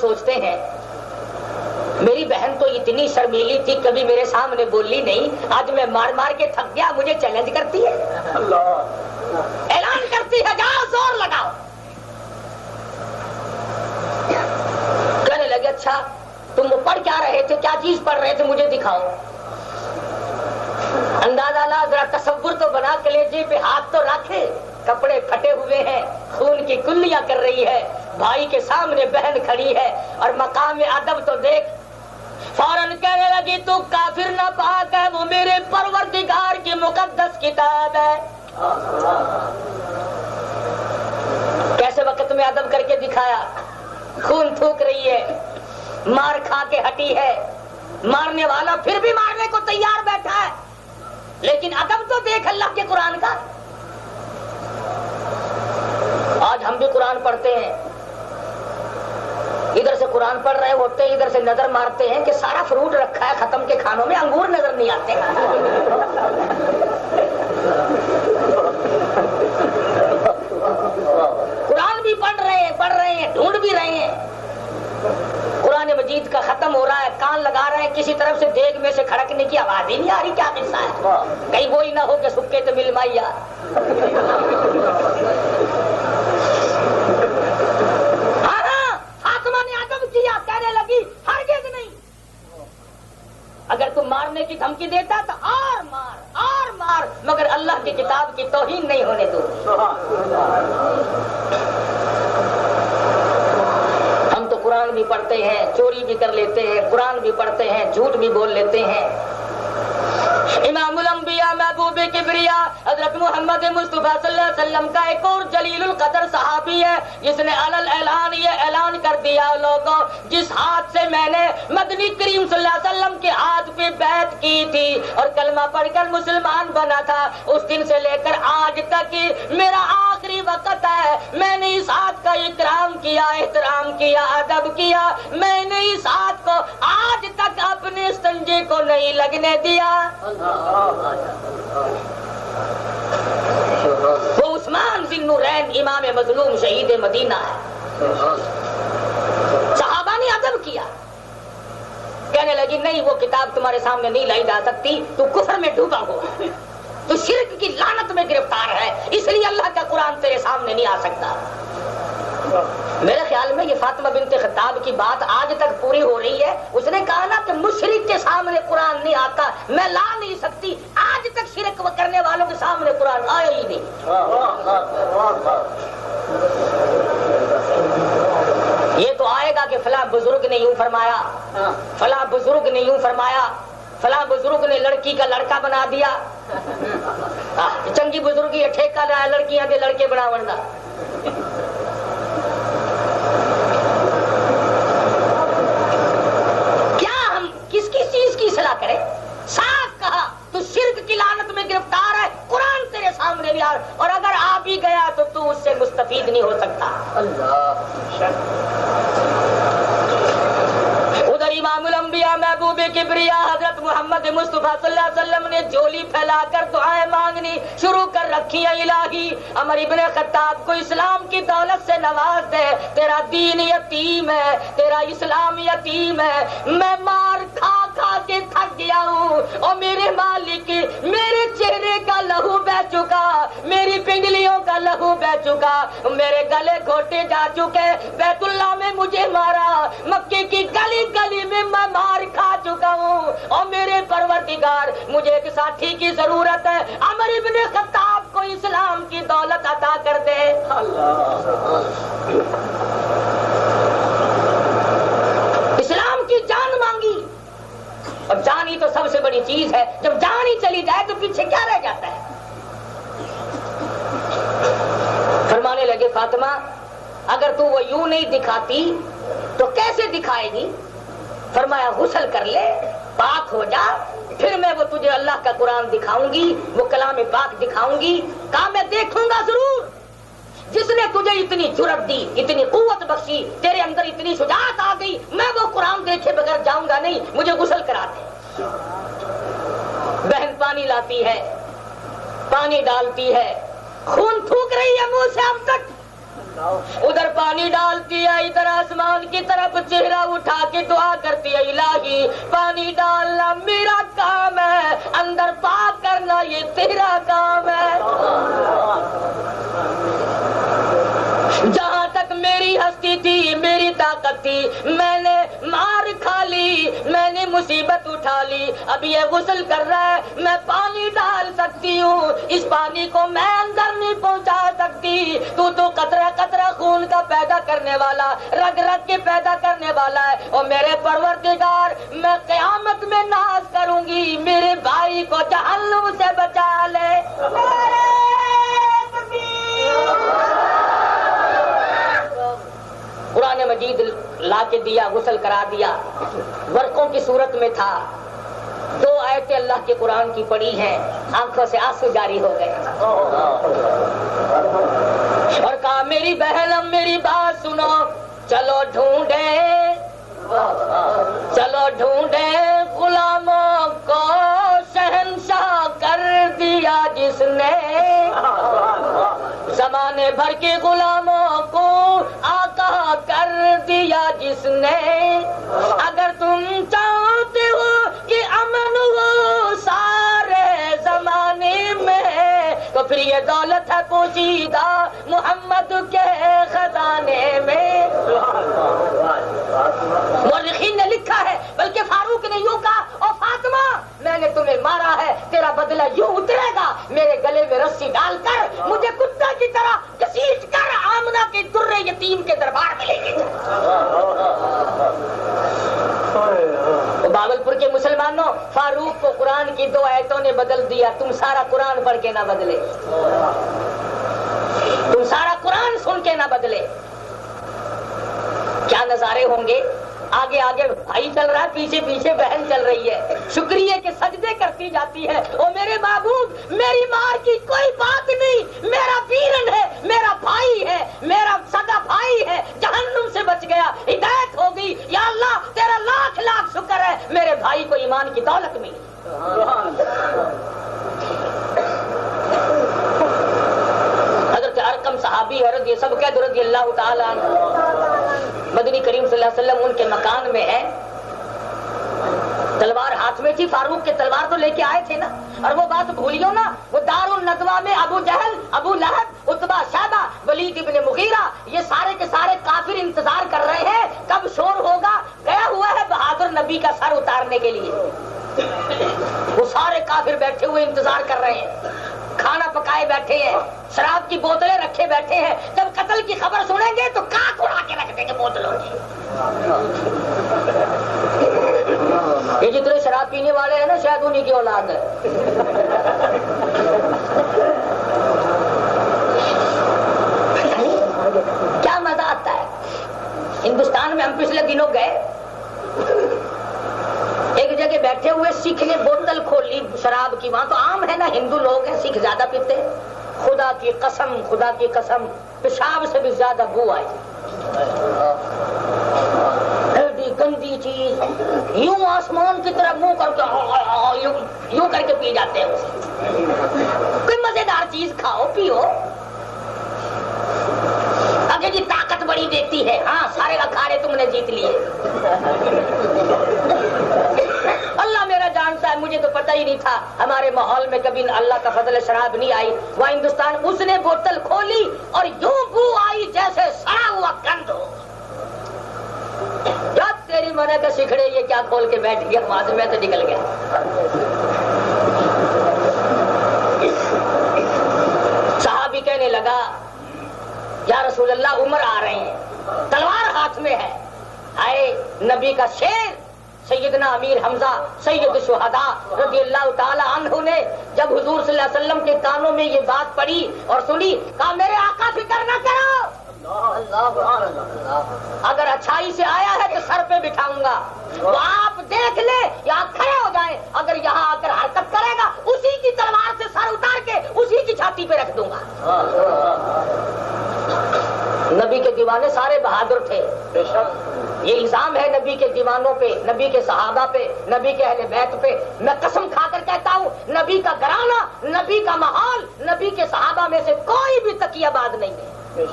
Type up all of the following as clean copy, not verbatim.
سوچتے ہیں میری بہن تو اتنی شرمیلی تھی, کبھی میرے سامنے بولی نہیں, آج میں مار مار کے تھک گیا, مجھے چیلنج کرتی ہے, اعلان کرتی ہے جاؤ زور لگاؤ. کہنے لگے اچھا تم وہ پڑھ کیا رہے تھے, کیا چیز پڑھ رہے تھے, مجھے دکھاؤ. اندازہ لا, ذرا تصور تو بنا, کلیجے پہ ہاتھ تو رکھے, کپڑے پھٹے ہوئے ہیں, خون کی کلیاں کر رہی ہے, بھائی کے سامنے بہن کھڑی ہے, اور مقام ادب تو دیکھ. فوراً کہنے لگی تو کافر نہ پاک ہے, وہ میرے پروردگار کی مقدس کتاب ہے. کیسے وقت میں ادب کر کے دکھایا, خون تھوک رہی ہے, مار کھا کے ہٹی ہے, مارنے والا پھر بھی مارنے کو تیار بیٹھا ہے, لیکن ادب تو دیکھ اللہ کے قرآن کا. آج ہم بھی قرآن پڑھتے ہیں, ادھر سے قرآن پڑھ رہے ہوتے ہیں, ادھر سے نظر مارتے ہیں کہ سارا فروٹ رکھا ہے ختم کے کھانوں میں, انگور نظر نہیں آتے. قرآن بھی پڑھ رہے ہیں, ڈھونڈ بھی رہے ہیں, قرآن مجید کا ختم ہو رہا ہے, کان لگا رہے ہیں, کسی طرف سے دیگ میں سے کھڑکنے کی آواز ہی نہیں آ رہی, کیا قصہ ہے, کہیں وہی نہ ہو کہ سکے تو مل مائیا. کہنے لگی ہرگز نہیں, اگر تم مارنے کی دھمکی دیتا تو اور مار, مگر اللہ کی کتاب کی توہین نہیں ہونے دو. ہم تو قرآن بھی پڑھتے ہیں, چوری بھی کر لیتے ہیں, قرآن بھی پڑھتے ہیں, جھوٹ بھی بول لیتے ہیں. امام الانبیاء محبوب کبریا حضرت محمد مصطفیٰ صلی اللہ علیہ وسلم کا ایک اور جلیل القدر صحابی ہے, جس نے علل اعلان یہ اعلان کر دیا, لوگوں جس ہاتھ سے میں نے مدنی کریم صلی اللہ علیہ وسلم کے ہاتھ پہ بیعت کی تھی اور کلمہ پڑھ کر مسلمان بنا تھا, اس دن سے لے کر آج تک میرا آخری وقت ہے, میں نے اس ہاتھ کا اکرام کیا, احترام کیا, ادب کیا, میں نے اس ہاتھ کو آج تک اپنے سنجے کو نہیں لگنے دیا. وہ عثمان بن نورین امام مظلوم شہید مدینہ ہے. صحابہ نے ادب کیا, کہنے لگی نہیں وہ کتاب تمہارے سامنے نہیں لائی جا سکتی, تو کفر میں ڈوبا ہوا, تو شرک کی لعنت میں گرفتار ہے, اس لیے اللہ کا قرآن تیرے سامنے نہیں آ سکتا. میرے خیال میں یہ فاطمہ بنت خطاب کی بات آج تک پوری ہو رہی ہے. اس نے کہا نا کہ مشرک کے سامنے قرآن نہیں آتا, میں لا نہیں سکتی, آج تک شرک کرنے والوں کے سامنے قرآن آیا ہی نہیں. یہ تو آئے گا کہ فلاں بزرگ نے یوں فرمایا, فلاں بزرگ نے یوں فرمایا, فلاں بزرگ نے لڑکی کا لڑکا بنا دیا, چنگی بزرگی ٹھیکہ لایا لڑکیاں کے لڑکے بنا ورنہ. اصلاح کرے, صاف کہا تو شرک کی لعنت میں گرفتار ہے, قرآن تیرے سامنے بھی آ, اور اگر آ بھی گیا تو اس سے مستفید نہیں ہو سکتا. ادھر امام الانبیاء محبوب کبریا حضرت محمد مصطفیٰ صلی اللہ علیہ وسلم نے جھولی پھیلا کر دعائیں مانگنی شروع کر رکھی ہیں. الہی عمر ابن خطاب کو اسلام کی دولت سے نواز دے, تیرا دین یتیم ہے, تیرا اسلام یتیم ہے, میں مار کھا کے تھک گیا ہوں, اور میرے مالک میرے چہرے کا لہو بہ چکا, میری پنڈلیوں کا لہو بہ چکا, میرے گلے گھوٹے جا چکے, بیت اللہ میں مجھے مارا, مکے کی گلی گلی میں میں مار کھا چکا ہوں, اور میرے پروردگار مجھے ایک ساتھی کی ضرورت ہے, عمر ابن خطاب کو اسلام کی دولت عطا کر دے. اسلام کی جان مانگی, اب جان ہی تو سب سے بڑی چیز ہے, جب جان ہی چلی جائے تو پیچھے کیا رہ جاتا ہے. فرمانے لگے فاطمہ اگر تو وہ یوں نہیں دکھاتی تو کیسے دکھائے گی؟ فرمایا غسل کر لے, پاک ہو جا, پھر میں وہ تجھے اللہ کا قرآن دکھاؤں گی, وہ کلام پاک دکھاؤں گی. کہا میں دیکھوں گا ضرور, جس نے تجھے اتنی جرأت دی, اتنی قوت بخشی, تیرے اندر اتنی شجاعت آ گئی, میں وہ قرآن دیکھے بغیر جاؤں گا نہیں, مجھے غسل کرا دے. بہن پانی لاتی ہے, پانی ڈالتی ہے, خون تھوک رہی ہے منہ سے اب تک, ادھر پانی ڈالتی ہے، ادھر آسمان کی طرف چہرہ اٹھا کے دعا کرتی ہے، الہی پانی ڈالنا میرا کام ہے، اندر پاک کرنا یہ تیرا کام ہے۔ جہاں تک میری ہستی تھی، میری طاقت تھی، میں نے مار کھا لی، میں نے مصیبت اٹھا لی، اب یہ غسل کر رہا ہے، میں پانی ڈال سکتی ہوں، اس پانی کو میں اندر نہیں پہنچا سکتی، تو قطرہ قطرہ خون کا پیدا کرنے والا، رگ رگ کے پیدا کرنے والا ہے، اور میرے پروردگار میں قیامت میں ناز کروں گی، میرے بھائی کو جہنم سے بچا لے۔ قرآن مجید لا کے دیا، غسل کرا دیا، ورقوں کی صورت میں تھا، 2 آیتیں اللہ کے قرآن کی پڑھی ہیں، آنکھوں سے آنسو جاری ہو گئے، اور کہا میری بہن اب میری بات سنو، چلو ڈھونڈیں غلاموں کو شہنشاہ کر دیا جس نے، زمانے بھر کے غلاموں کو آقا کر دیا جس نے، اگر تم چاہتے ہو کہ امن ہو سارے زمانے میں، تو پھر یہ دولت ہے پوشیدہ محمد کے خزانے میں۔ مورخین نے لکھا ہے، بلکہ فاروق نے یوں کہا، او فاطمہ میں نے تمہیں مارا ہے، تیرا بدلہ یوں اترے گا، میرے گلے میں رسی ڈال کر مجھے کتا کی طرح گھسیٹ کر آمنہ کے درے یتیم کے دربار میں لے کے جا۔ باولپور کے مسلمانوں، فاروق کو قرآن کی 2 آیتوں نے بدل دیا، تم سارا قرآن پڑھ کے نہ بدلے، تم سارا قرآن سن کے نہ بدلے۔ کیا نظارے ہوں گے، آگے آگے بھائی چل رہا ہے، پیچھے پیچھے بہن چل رہی ہے، شکریہ کے سجدے کرتی جاتی ہے، او میرے محبوب میری ماں کی کوئی بات نہیں، میرا ویرن ہے، میرا بھائی ہے، میرا سگا بھائی ہے، جہنم سے بچ گیا، ہدایت ہو گئی، یا اللہ تیرا لاکھ لاکھ شکر ہے، میرے بھائی کو ایمان کی دولت ملی۔ حضرت ارقم صحابی حضرت یہ سب کہہ رضی اللہ تعالیٰ عنہ، مدنی کریم صلی اللہ علیہ وسلم ان کے مکان میں ہے، تلوار ہاتھ میں تھی، فاروق کے تلوار تو لے کے آئے تھے نا، اور وہ بات بھولیو نا، وہ دار الندوہ میں ابو جہل، ابو لہب، عتبہ، شیبہ، ولید ابن مغیرہ، یہ سارے کے سارے کافر انتظار کر رہے ہیں کب شور ہوگا، گیا ہوا ہے بہادر نبی کا سر اتارنے کے لیے، وہ سارے کافر بیٹھے ہوئے انتظار کر رہے ہیں، کھانا پکائے بیٹھے ہیں، شراب کی بوتلیں رکھے بیٹھے ہیں، جب قتل کی خبر سنیں گے تو کاک اڑا کے رکھ دیں گے بوتلوں کی۔ یہ جتنے شراب پینے والے ہیں نا شاید انہی کی اولاد ہے۔ کیا مزہ آتا ہے۔ ہندوستان میں ہم پچھلے دنوں گئے، ایک جگہ بیٹھے ہوئے سکھ نے بوتل کھولی شراب کی، وہاں تو عام ہے نا، ہندو لوگ ہیں، سکھ زیادہ پیتے، خدا کی قسم پیشاب سے بھی زیادہ بو آئی، گندی چیز، یوں آسمان کی طرف منہ کر کے یوں کر کے پی جاتے ہیں اسے۔ کوئی مزیدار چیز کھاؤ پیو، اگر جی طاقت بڑی دیتی ہے، ہاں سارے اکھاڑے تم نے جیت لیے، اللہ میرا جانتا ہے، مجھے تو پتہ ہی نہیں تھا، ہمارے ماحول میں کبھی اللہ کا فضل شراب نہیں آئی، وہ ہندوستان اس نے بوتل کھولی اور یوں بو آئی جیسے سڑا ہوا گند ہو۔ تیری منع کا سکھڑے یہ کیا کھول کے بیٹھ گیا، وہاں سے میں تو نکل گیا۔ صحابی کہنے لگا یا رسول اللہ عمر آ رہے ہیں، تلوار ہاتھ میں ہے، آئے نبی کا شیر سیدنا امیر حمزہ سید شہداء رضی اللہ تعالی عنہ نے جب حضور صلی اللہ علیہ وسلم کے کانوں میں یہ بات پڑھی اور سنی، کہا میرے آقا فکر نہ کرو، اگر اچھائی سے آیا ہے تو سر پہ بٹھاؤں گا، وہ آپ دیکھ لیں یا کھڑے ہو جائیں، اگر یہاں آ کر حرکت کرے گا اسی کی تلوار سے سر اتار کے اسی کی چھاتی پہ رکھ دوں گا۔ نبی کے دیوانے سارے بہادر تھے، یہ الزام ہے نبی کے دیوانوں پہ، نبی کے صحابہ پہ، نبی کے اہل بیت پہ، میں قسم کھا کر کہتا ہوں نبی کا گھرانہ، نبی کا ماحول، نبی کے صحابہ میں سے کوئی بھی تقیہ باز نہیں ہے۔ یہ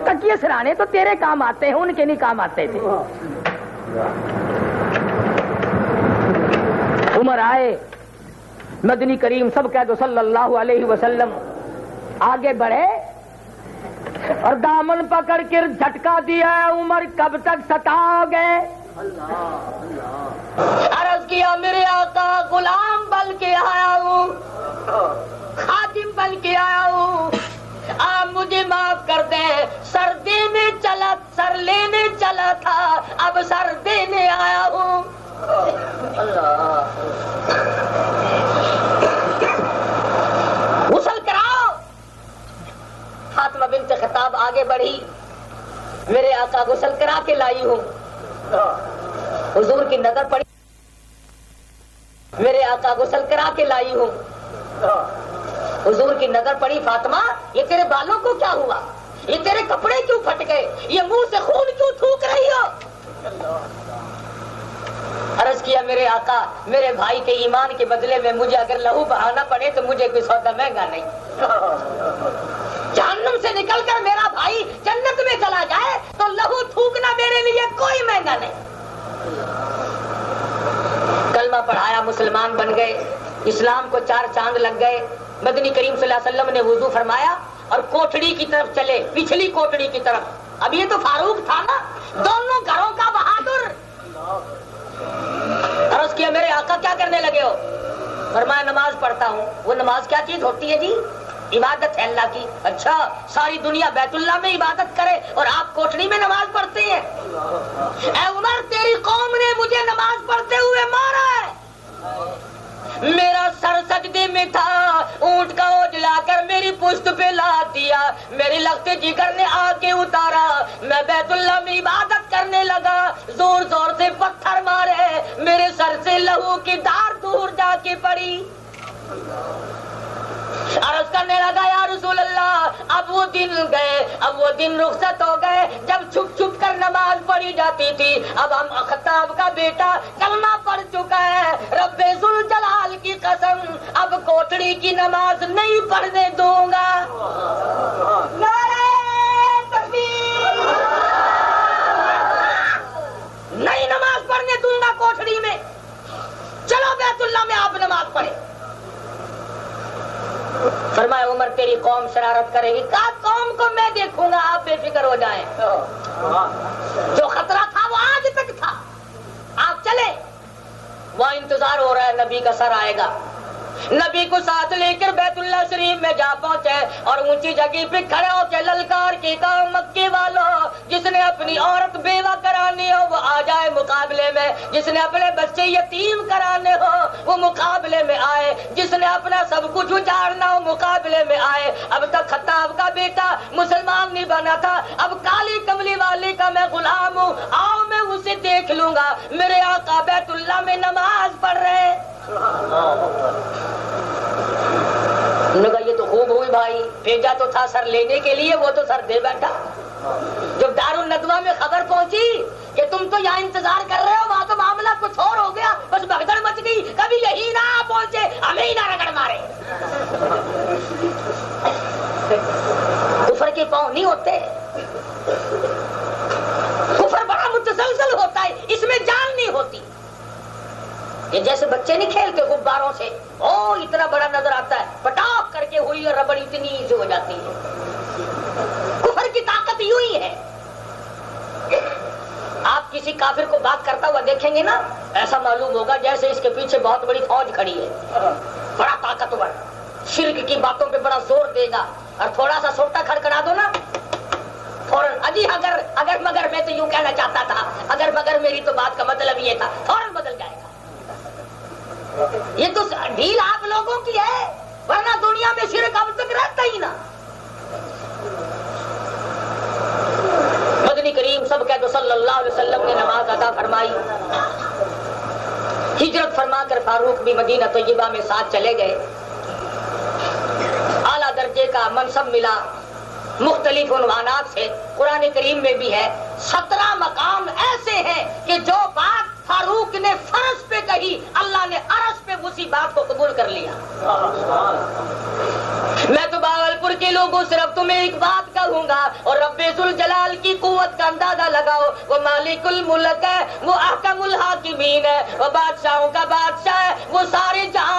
تکیے سرانے تو تیرے کام آتے ہیں، ان کے نہیں کام آتے تھے۔ عمر آئے، مدنی کریم سب کہہ دو صلی اللہ علیہ وسلم آگے بڑھے اور دامن پکڑ کر جھٹکا دیا، عمر کب تک ستاؤ گے؟ عرض کیا میرے آقا غلام بن کے آیا ہوں، خادم بن کے آیا ہوں، آپ مجھے معاف کر دیں، سر لینے چلا تھا، اب سر دینے آیا ہوں۔ غسل کراؤ۔ فاطمہ بنت خطاب آگے بڑھی، میرے آقا غسل کرا کے لائی ہوں۔ حضور کی نظر پڑی، میرے آقا غسل کرا کے لائی ہوں۔ حضور کی نظر پڑی، فاطمہ یہ تیرے بالوں کو کیا ہوا؟ یہ تیرے کپڑے کیوں پھٹ گئے؟ یہ منہ سے خون کیوں تھوک رہی ہو؟ عرض کیا میرے آقا میرے بھائی کے ایمان کے بدلے میں مجھے اگر لہو بہانا پڑے تو مجھے کوئی سودا مہنگا نہیں۔ جہنم سے نکل کر میرا بھائی جنت میں چلا جائے تو لہو تھوکنا میرے لیے کوئی مہنگا نہیں۔ کلمہ پڑھایا، مسلمان بن گئے، اسلام کو 4 چاند لگ گئے۔ مدنی کریم صلی اللہ علیہ وسلم نے وضو فرمایا اور کوٹڑی کی طرف چلے، پچھلی کوٹڑی کی طرف۔ اب یہ تو فاروق تھا نا، دونوں گھروں کا بہادر۔ عرض کیا میرے آقا کیا کرنے لگے ہو؟ فرمایا نماز پڑھتا ہوں۔ وہ نماز کیا چیز ہوتی ہے جی؟ عبادت ہے اللہ کی۔ اچھا ساری دنیا بیت اللہ میں عبادت کرے اور آپ کوٹڑی میں نماز پڑھتے ہیں؟ اے عمر تیری قوم نے مجھے نماز پڑھتے ہوئے مارا ہے، میرا سر سجدے میں تھا، اونٹ کا اوج لا کر میری پشت پہ لاد دیا، میرے لگتے جگر نے آ کے اتارا، میں بیت اللہ میں عبادت کرنے لگا، زور زور سے پتھر مارے، میرے سر سے لہو کی دھار دور جا کے پڑی۔ عرض کرنے لگا یا رسول اللہ اب وہ دن گئے، اب وہ دن رخصت ہو گئے جب چھپ چھپ کر نماز پڑھی جاتی تھی، اب ہم خطاب کا بیٹا کلمہ پڑھ چکا ہے، رب ذوالجلال کی قسم اب کوٹڑی کی نماز نہیں پڑھنے دوں گا۔ نعرہ تکبیر، نہیں نماز پڑھنے دوں گا کوٹڑی میں، چلو بیت اللہ میں آپ نماز پڑھیں۔ فرمایا عمر تیری قوم شرارت کرے گی، کہا قوم کو میں دیکھوں گا، آپ بے فکر ہو جائیں۔ جو خطرہ تھا وہ آج تک تھا، آپ چلے، وہاں انتظار ہو رہا ہے نبی کا سر آئے گا۔ نبی کو ساتھ لے کر بیت اللہ شریف میں جا پہنچے اور اونچی جگہ پہ کھڑے ہو کے للکار کے کہا مکے والوں جس نے اپنی عورت بیوہ کرانی ہو وہ آ جائے مقابلے میں، جس نے اپنے بچے یتیم کرانے ہو وہ مقابلے میں آئے، جس نے اپنا سب کچھ اجاڑنا ہو مقابلے میں آئے۔ اب تک خطاب کا بیٹا مسلمان نہیں بنا تھا، اب کالی کملی والے کا میں غلام ہوں، آؤ میں اسے دیکھ لوں گا۔ میرے آقا بیت اللہ میں نماز پڑھ رہے ہیں۔ انہوں نے کہا یہ تو خوب ہوئی بھائی، بھیجا تو تھا سر لینے کے لیے، وہ تو سر دے بیٹھا۔ جب دارالندوہ میں خبر پہنچی کہ تم تو یہاں انتظار کر رہے ہو، وہاں تو معاملہ کچھ اور ہو گیا، بس بھگدڑ مچ گئی، کبھی یہی نہ پہنچے ہمیں ہی نہ رگڑ مارے۔ کفر کے پاؤں نہیں ہوتے، کفر بڑا متسلسل ہوتا ہے، اس میں جان نہیں ہوتی۔ یہ جیسے بچے نہیں کھیلتے غباروں سے، او اتنا بڑا نظر آتا ہے، پٹاخ کر کے ہوئی اور ربڑ اتنی ایزی ہو جاتی ہے۔ کفر کی طاقت یوں ہی ہے۔ آپ کسی کافر کو بات کرتا ہوا دیکھیں گے نا، ایسا معلوم ہوگا جیسے اس کے پیچھے بہت بڑی فوج کھڑی ہے، بڑا طاقتور، شرک کی باتوں پہ بڑا زور دے گا، اور تھوڑا سا سوٹا کھڑکھڑا دو نا فوراً، اجی اگر مگر میں تو یوں کہنا چاہتا تھا، اگر مگر میری تو بات کا مطلب یہ تھا، فوراً بدل جائے گا۔ یہ تو ڈھیل آپ لوگوں کی ہے، ورنہ دنیا میں شرک اب تک رہتا ہی نہ۔ مدنی کریم سب کہہ دو صلی اللہ علیہ وسلم نے نماز ادا فرمائی، ہجرت فرما کر فاروق بھی مدینہ طیبہ میں ساتھ چلے گئے، اعلیٰ درجے کا منصب ملا، مختلف عنوانات سے قرآن کریم میں بھی ہے 17 مقام ایسے ہیں کہ جو بات فاروق نے فرض پہ کہی اللہ نے عرض پہ اسی بات کو قبول کر لیا۔ میں تو باولپور پور کے لوگوں صرف تمہیں ایک بات کہوں گا اور رب ذوالجلال کی قوت کا اندازہ لگاؤ، وہ مالک الملک ہے، وہ احکم الحاکمین ہے، وہ بادشاہوں کا بادشاہ ہے، وہ سارے جہاں